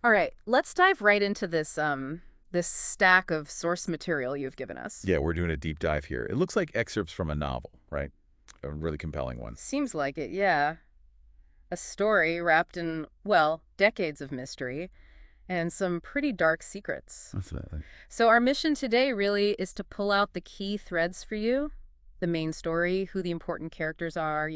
All right, let's dive right into this stack of source material you've given us. Yeah, we're doing a deep dive here. It looks like excerpts from a novel, right? A really compelling one. Seems like it, yeah. A story wrapped in, well, decades of mystery and some pretty dark secrets. Absolutely. So our mission today really is to pull out the key threads for you, the main story, who the important characters are.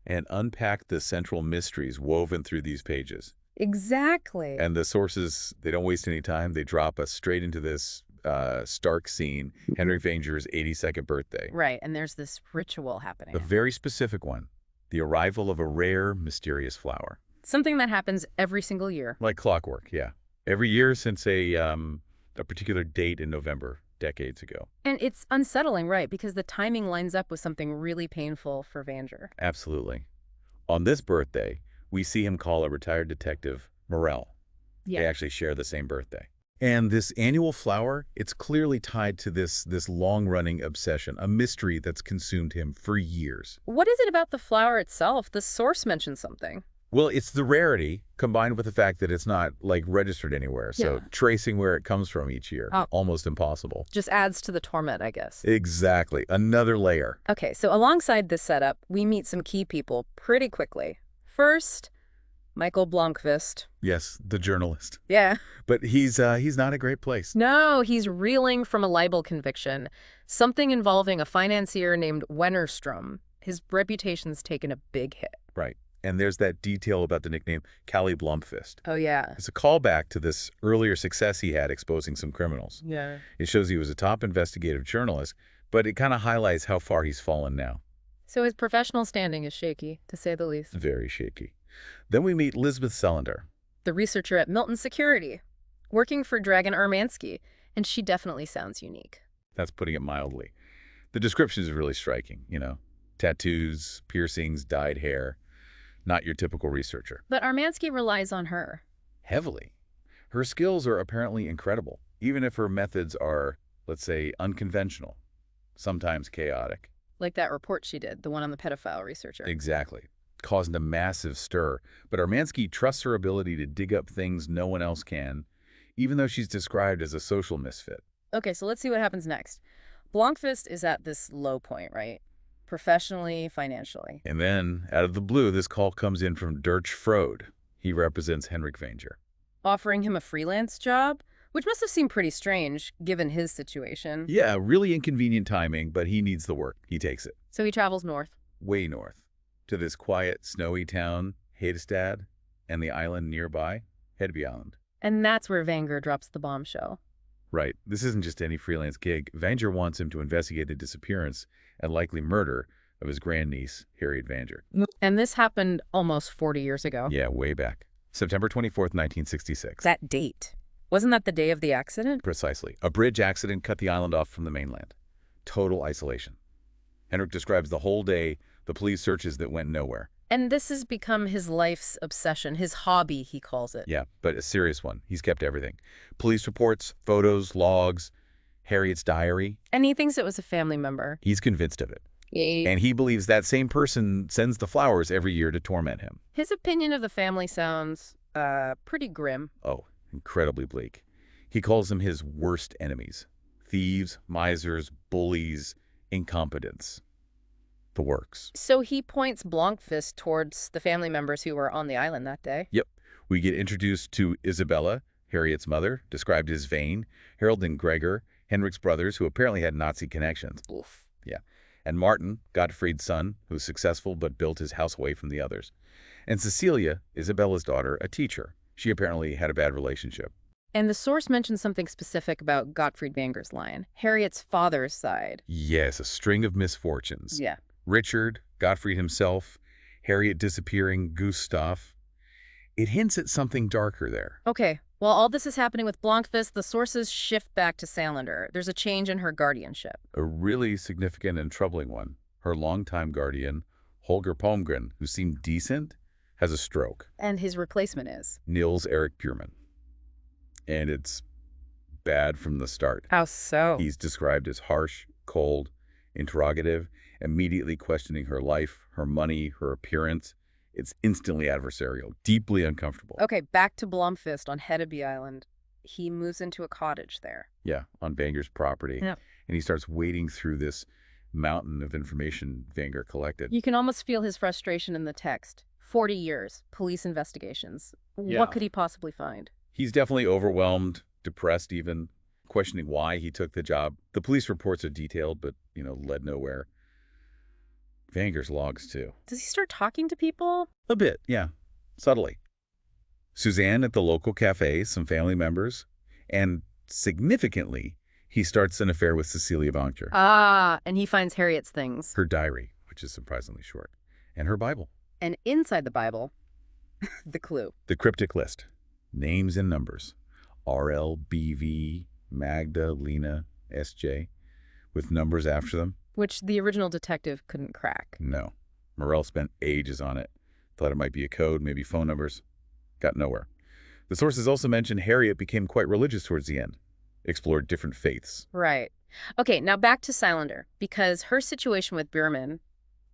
And unpack the central mysteries woven through these pages. Exactly. And the sources, they don't waste any time. They drop us straight into this stark scene, Henrik Vanger's 82nd birthday. Right, and there's this ritual A happening. very specific one, the arrival of a rare, mysterious flower. Something that happens every single year. Like clockwork, yeah. Every year since a particular date in November, decades ago. And it's unsettling, right, because the timing lines up with something really painful for Vanger. Absolutely. On this birthday, we see him call a retired detective Morel. They Yeah. actually share the same birthday. And this annual flower, it's clearly tied to this long-running obsession, a mystery that's consumed him for years. What is it about the flower itself? The source mentions something. Well, it's the rarity combined with the fact that it's not, like, registered anywhere. So Yeah. tracing where it comes from each year, Oh. almost impossible. Just adds to the torment, I guess. Exactly. Another layer. Okay, so alongside this setup, we meet some key people pretty quickly. First, Mikael Blomkvist. Yes, the journalist. Yeah. But he's not a great place. No, he's reeling from a libel conviction, something involving a financier named Wennerstrom. His reputation's taken a big hit. Right. And there's that detail about the nickname Callie Blomkvist. Oh, yeah. It's a callback to this earlier success he had exposing some criminals. Yeah. It shows he was a top investigative journalist, but it kind of highlights how far he's fallen now. So his professional standing is shaky, to say the least. Very shaky. Then we meet Lisbeth Salander. The researcher at Milton Security, working for Dragan Armansky, and she definitely sounds unique. That's putting it mildly. The description is really striking, Tattoos, piercings, dyed hair. Not your typical researcher. But Armansky relies on her. Heavily. Her skills are apparently incredible, even if her methods are, let's say, unconventional, sometimes chaotic. Like that report she did, the one on the pedophile researcher. Exactly. Causing a massive stir. But Armansky trusts her ability to dig up things no one else can, even though she's described as a social misfit. Okay, so let's see what happens next. Blomkvist is at this low point, right? Professionally, financially. And then, out of the blue, this call comes in from Dirch Frode. He represents Henrik Vanger. Offering him a freelance job, which must have seemed pretty strange, given his situation. Yeah, really inconvenient timing, but he needs the work. He takes it. So he travels north. Way north. To this quiet, snowy town, Hedestad, and the island nearby, Hedby Island. And that's where Vanger drops the bombshell. Right. This isn't just any freelance gig. Vanger wants him to investigate the disappearance and likely murder of his grandniece, Harriet Vanger. And this happened almost 40 years ago. Yeah, way back. September 24th, 1966. That date. Wasn't that the day of the accident? Precisely. A bridge accident cut the island off from the mainland. Total isolation. Henrik describes the whole day, the police searches that went nowhere. And this has become his life's obsession, his hobby, he calls it. Yeah, but a serious one. He's kept everything. Police reports, photos, logs, Harriet's diary. And he thinks it was a family member. He's convinced of it. Yeah. And he believes that same person sends the flowers every year to torment him. His opinion of the family sounds, pretty grim. Oh, incredibly bleak. He calls them his worst enemies. Thieves, misers, bullies, incompetents. The works. So he points Blomkvist towards the family members who were on the island that day. Yep. We get introduced to Isabella, Harriet's mother, described as vain, Harold and Gregor, Henrik's brothers, who apparently had Nazi connections. Oof. Yeah. And Martin, Gottfried's son, who's successful but built his house away from the others. And Cecilia, Isabella's daughter, a teacher. She apparently had a bad relationship. And the source mentions something specific about Gottfried Vanger's line, Harriet's father's side. Yes, a string of misfortunes. Yeah. Richard, Gottfried himself, Harriet disappearing, Gustav. It hints at something darker there. Okay, while all this is happening with Blomkvist, the sources shift back to Salander. There's a change in her guardianship. A really significant and troubling one. Her longtime guardian, Holger Palmgren, who seemed decent, has a stroke. And his replacement is? Nils Erik Bjurman. And it's bad from the start. How so? He's described as harsh, cold, interrogative, immediately questioning her life, her money, her appearance. It's instantly adversarial, deeply uncomfortable. Okay, back to Blomkvist on Hedeby Island. He moves into a cottage there. Yeah, on Vanger's property. Yeah. And he starts wading through this mountain of information Vanger collected. You can almost feel his frustration in the text. 40 years, police investigations. Yeah. What could he possibly find? He's definitely overwhelmed, depressed even, questioning why he took the job. The police reports are detailed, but, led nowhere. Vanger's logs, too. Does he start talking to people? A bit, yeah. Subtly. Suzanne at the local cafe, some family members, and significantly, he starts an affair with Cecilia Vancher. Ah, and he finds Harriet's things. Her diary, which is surprisingly short, and her Bible. And inside the Bible, the clue. The cryptic list. Names and numbers. RL, BV, Magda, Lena, SJ, with numbers after them. Which the original detective couldn't crack. No. Morell spent ages on it. Thought it might be a code, maybe phone numbers. Got nowhere. The sources also mentioned Harriet became quite religious towards the end. Explored different faiths. Right. Okay, now back to Salander, because her situation with Bierman,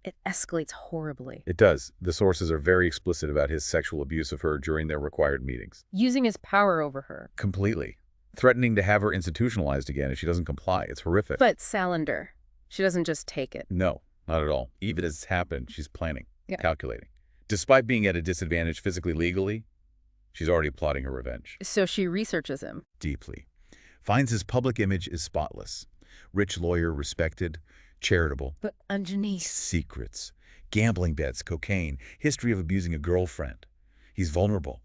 it escalates horribly. It does. The sources are very explicit about his sexual abuse of her during their required meetings. Using his power over her. Completely. Threatening to have her institutionalized again if she doesn't comply. It's horrific. But Salander, she doesn't just take it. No, not at all. Even as it's happened, she's planning, Yeah. calculating. Despite being at a disadvantage physically, legally, she's already plotting her revenge. So she researches him. Deeply. Finds his public image is spotless. Rich lawyer, respected, charitable. But underneath. Secrets. Gambling bets, cocaine, history of abusing a girlfriend. He's vulnerable.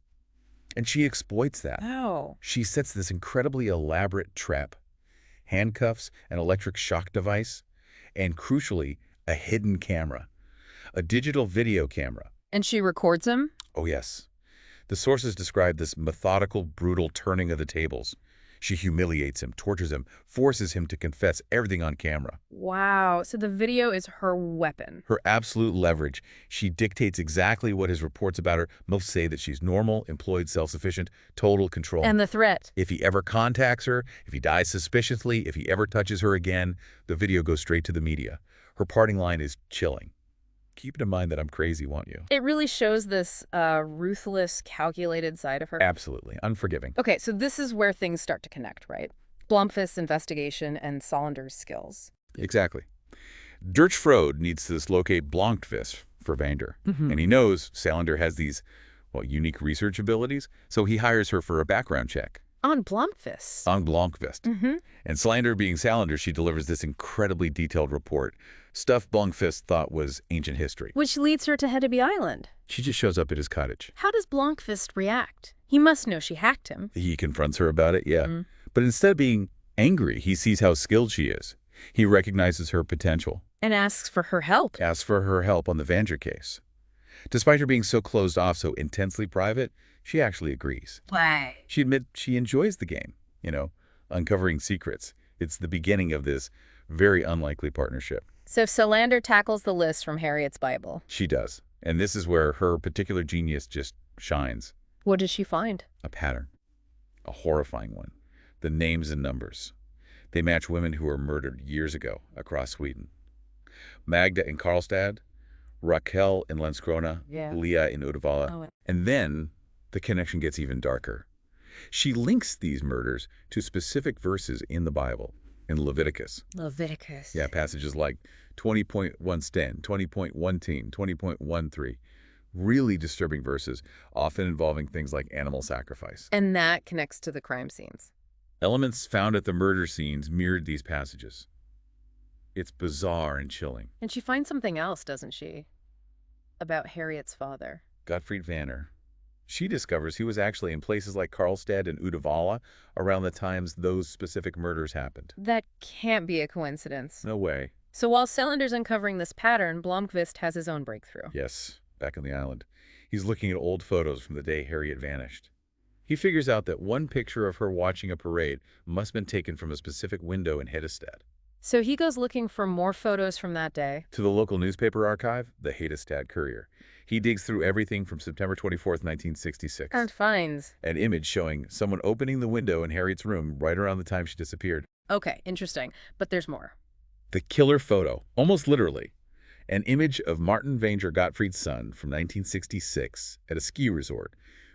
And she exploits that. Oh. She sets this incredibly elaborate trap. Handcuffs, an electric shock device, and crucially, a hidden camera. A digital video camera. And she records him? Oh, yes. The sources describe this methodical, brutal turning of the tables. She humiliates him, tortures him, forces him to confess everything on camera. Wow. So the video is her weapon. Her absolute leverage. She dictates exactly what his reports about her most say, that she's normal, employed, self-sufficient, total control. And the threat. If he ever contacts her, if he dies suspiciously, if he ever touches her again, the video goes straight to the media. Her parting line is chilling. Keep it in mind that I'm crazy, won't you? It really shows this ruthless, calculated side of her. Absolutely. Unforgiving. Okay, so this is where things start to connect, right? Blomkvist's investigation and Salander's skills. Exactly. Dirch Frode needs to dislocate Blomkvist for Vander. And he knows Salander has these, unique research abilities, so he hires her for a background check. On Blomkvist. On Blomkvist. And Salander being Salander, she delivers this incredibly detailed report. Stuff Blomkvist thought was ancient history. Which leads her to Hedeby Island. She just shows up at his cottage. How does Blomkvist react? He must know she hacked him. He confronts her about it, yeah. But instead of being angry, he sees how skilled she is. He recognizes her potential. And asks for her help. Asks for her help on the Vanger case. Despite her being so closed off, so intensely private, she actually agrees. Why? She admits she enjoys the game, uncovering secrets. It's the beginning of this very unlikely partnership. So Salander tackles the list from Harriet's Bible. She does. And this is where her particular genius just shines. What does she find? A pattern. A horrifying one. The names and numbers. They match women who were murdered years ago across Sweden. Magda in Karlstad, Raquel in Landskrona, Leah in Uddevalla. And then the connection gets even darker. She links these murders to specific verses in the Bible, in Leviticus. Leviticus. Yeah, passages like 20.110, 20.1, 20.13. Really disturbing verses, often involving things like animal sacrifice. And that connects to the crime scenes. Elements found at the murder scenes mirrored these passages. It's bizarre and chilling. And she finds something else, doesn't she? About Harriet's father. Gottfried Vanner. She discovers he was actually in places like Karlstad and Uddevalla around the times those specific murders happened. That can't be a coincidence. No way. So while Salander's uncovering this pattern, Blomkvist has his own breakthrough. Yes, back on the island. He's looking at old photos from the day Harriet vanished. He figures out that one picture of her watching a parade must have been taken from a specific window in Hedestad. So he goes looking for more photos from that day. To the local newspaper archive, the Hedestad Courier. He digs through everything from September 24th, 1966. And finds an image showing someone opening the window in Harriet's room right around the time she disappeared. Okay, interesting. But there's more. The killer photo, almost literally. An image of Martin Vanger Gottfried's son from 1966 at a ski resort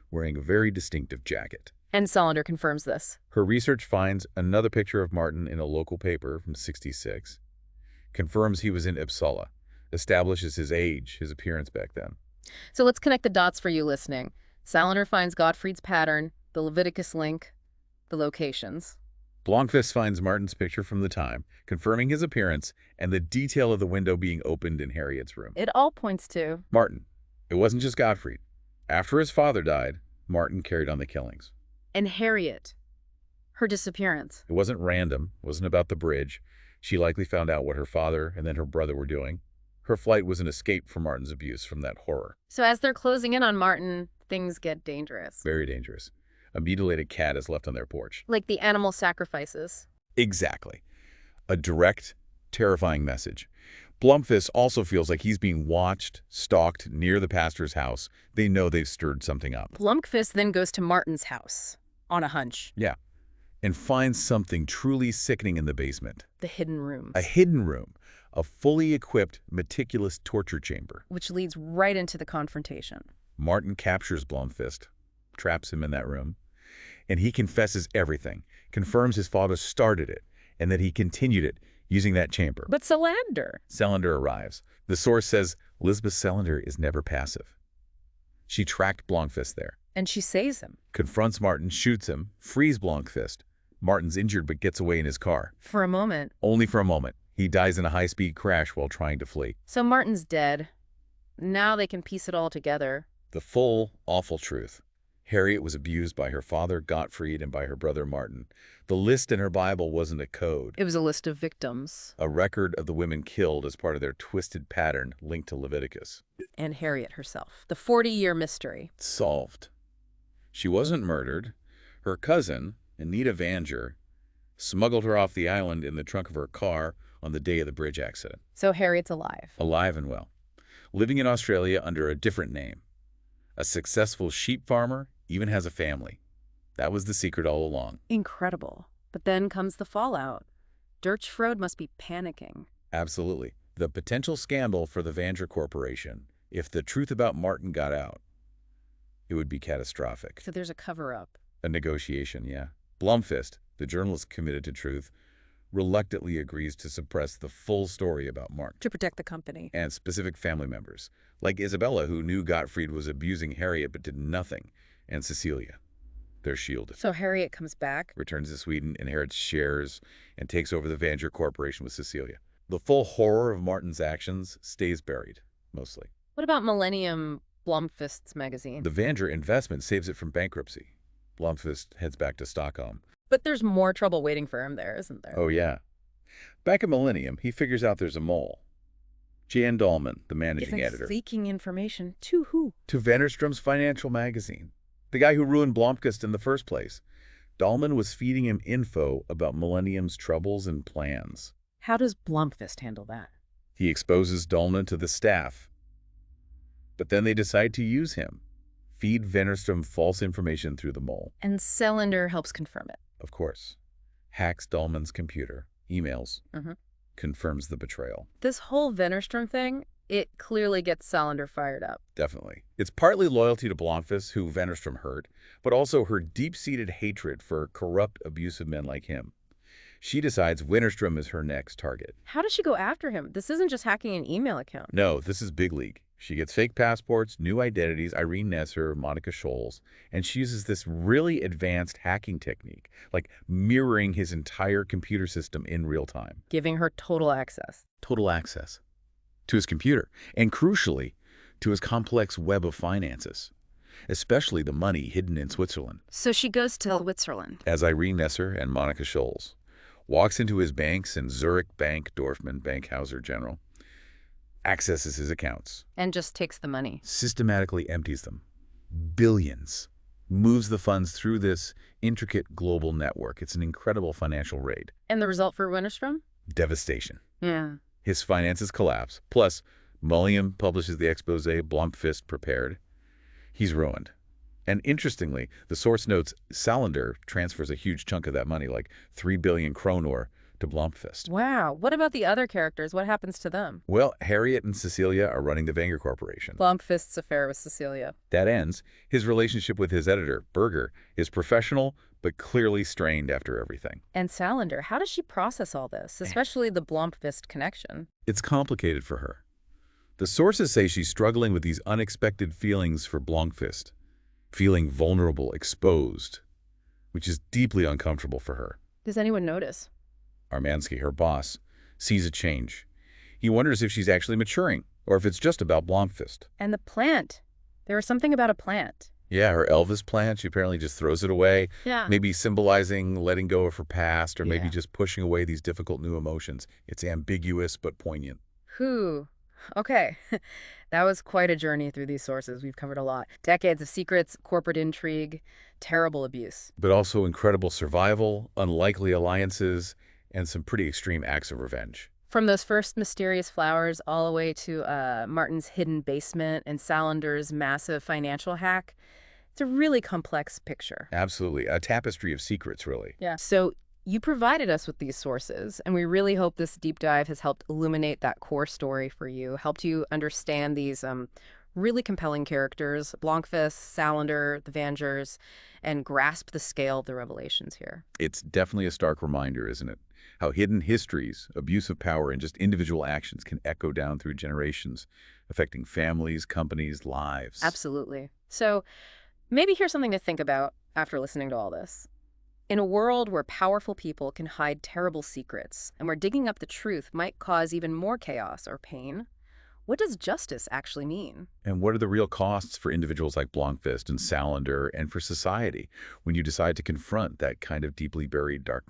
wearing a very distinctive jacket. And Salander confirms this. Her research finds another picture of Martin in a local paper from '66, confirms he was in Uppsala, establishes his age, his appearance back then. So let's connect the dots for you listening. Salander finds Gottfried's pattern, the Leviticus link, the locations. Blomkvist finds Martin's picture from the time, confirming his appearance and the detail of the window being opened in Harriet's room. It all points to Martin. It wasn't just Gottfried. After his father died, Martin carried on the killings. and Harriet, her disappearance. It wasn't random. It wasn't about the bridge. She likely found out what her father and then her brother were doing. Her flight was an escape from Martin's abuse, from that horror. So as they're closing in on Martin, things get dangerous. Very dangerous. A mutilated cat is left on their porch. Like the animal sacrifices. Exactly. A direct, terrifying message. Blomkvist also feels like he's being watched, stalked near the pastor's house. They know they've stirred something up. Blomkvist then goes to Martin's house, on a hunch. Yeah. And finds something truly sickening in the basement. The hidden rooms. A hidden room. A fully equipped, meticulous torture chamber. Which leads right into the confrontation. Martin captures Blomkvist, traps him in that room, and he confesses everything, confirms his father started it, and that he continued it using that chamber. But Salander arrives. The source says Lisbeth Salander is never passive. She tracked Blomkvist there. And she saves him. Confronts Martin, shoots him, frees Blomkvist. Martin's injured but gets away in his car. For a moment. Only for a moment. He dies in a high-speed crash while trying to flee. So Martin's dead. Now they can piece it all together. The full, awful truth. Harriet was abused by her father, Gottfried, and by her brother, Martin. The list in her Bible wasn't a code. It was a list of victims. A record of the women killed as part of their twisted pattern linked to Leviticus. And Harriet herself. The 40-year mystery. Solved. She wasn't murdered. Her cousin, Anita Vanger, smuggled her off the island in the trunk of her car on the day of the bridge accident. So Harriet's alive. Alive and well. Living in Australia under a different name. A successful sheep farmer, even has a family. That was the secret all along. Incredible. But then comes the fallout. Dirchfrode must be panicking. Absolutely. The potential scandal for the Vanger Corporation, if the truth about Martin got out, it would be catastrophic. So there's a cover-up. A negotiation, yeah. Blomkvist, the journalist committed to truth, reluctantly agrees to suppress the full story about Martin. To protect the company. And specific family members, like Isabella, who knew Gottfried was abusing Harriet but did nothing, and Cecilia. They're shielded. So Harriet comes back. Returns to Sweden, inherits shares, and takes over the Vanger Corporation with Cecilia. The full horror of Martin's actions stays buried, mostly. What about Millennium, Blomkvist's magazine? The Vanger investment saves it from bankruptcy. Blomkvist heads back to Stockholm. But there's more trouble waiting for him there, isn't there? Oh, yeah. Back at Millennium, he figures out there's a mole. Jan Dahlman, the managing editor. Leaking information to who? To Wennerström's financial magazine. The guy who ruined Blomkvist in the first place. Dahlman was feeding him info about Millennium's troubles and plans. How does Blomkvist handle that? He exposes Dahlman to the staff. But then they decide to use him. Feed Wennerström false information through the mole. And Salander helps confirm it. Of course. Hacks Dahlman's computer. Emails. Confirms the betrayal. This whole Wennerström thing, it clearly gets Salander fired up. Definitely. It's partly loyalty to Blomkvist, who Wennerström hurt, but also her deep-seated hatred for corrupt, abusive men like him. She decides Wennerström is her next target. How does she go after him? This isn't just hacking an email account. No, this is big league. She gets fake passports, new identities, Irene Nesser, Monica Scholes, and she uses this really advanced hacking technique, like mirroring his entire computer system in real time. Giving her total access. Total access to his computer, and crucially, to his complex web of finances, especially the money hidden in Switzerland. So she goes to Switzerland. As Irene Nesser and Monica Scholes, walks into his banks in Zurich, Bank, Dorfman, Bankhauser General, accesses his accounts. And just takes the money. Systematically empties them. Billions. Moves the funds through this intricate global network. It's an incredible financial raid. And the result for Wennerström? Devastation. Yeah. His finances collapse. Plus, Millennium publishes the expose Blomkvist prepared. He's ruined. And interestingly, the source notes Salander transfers a huge chunk of that money, like 3 billion kronor, to Blomkvist. Wow. What about the other characters? What happens to them? Well, Harriet and Cecilia are running the Wenger Corporation. Blomkvist's affair with Cecilia. That ends. His relationship with his editor, Berger, is professional but clearly strained after everything. And Salander, how does she process all this, especially the Blomkvist connection? It's complicated for her. The sources say she's struggling with these unexpected feelings for Blomkvist, feeling vulnerable, exposed, which is deeply uncomfortable for her. Does anyone notice? Armansky, her boss, sees a change. He wonders if she's actually maturing, or if it's just about Blomkvist. And the plant. There was something about a plant. Yeah, her Elvis plant, she apparently just throws it away, Yeah. maybe symbolizing letting go of her past, or maybe Yeah. just pushing away these difficult new emotions. It's ambiguous but poignant. Whew. Okay. That was quite a journey through these sources. We've covered a lot. Decades of secrets, corporate intrigue, terrible abuse. But also incredible survival, unlikely alliances, and some pretty extreme acts of revenge. From those first mysterious flowers all the way to Martin's hidden basement and Salander's massive financial hack, it's a really complex picture. Absolutely. A tapestry of secrets, really. Yeah. So you provided us with these sources, and we really hope this deep dive has helped illuminate that core story for you, helped you understand these really compelling characters, Blomkvist, Salander, the Vangers, and grasp the scale of the revelations here. It's definitely a stark reminder, isn't it? How hidden histories, abuse of power, and just individual actions can echo down through generations, affecting families, companies, lives. Absolutely. So maybe here's something to think about after listening to all this. In a world where powerful people can hide terrible secrets, and where digging up the truth might cause even more chaos or pain, what does justice actually mean? And what are the real costs for individuals like Blomkvist and Salander and for society when you decide to confront that kind of deeply buried darkness?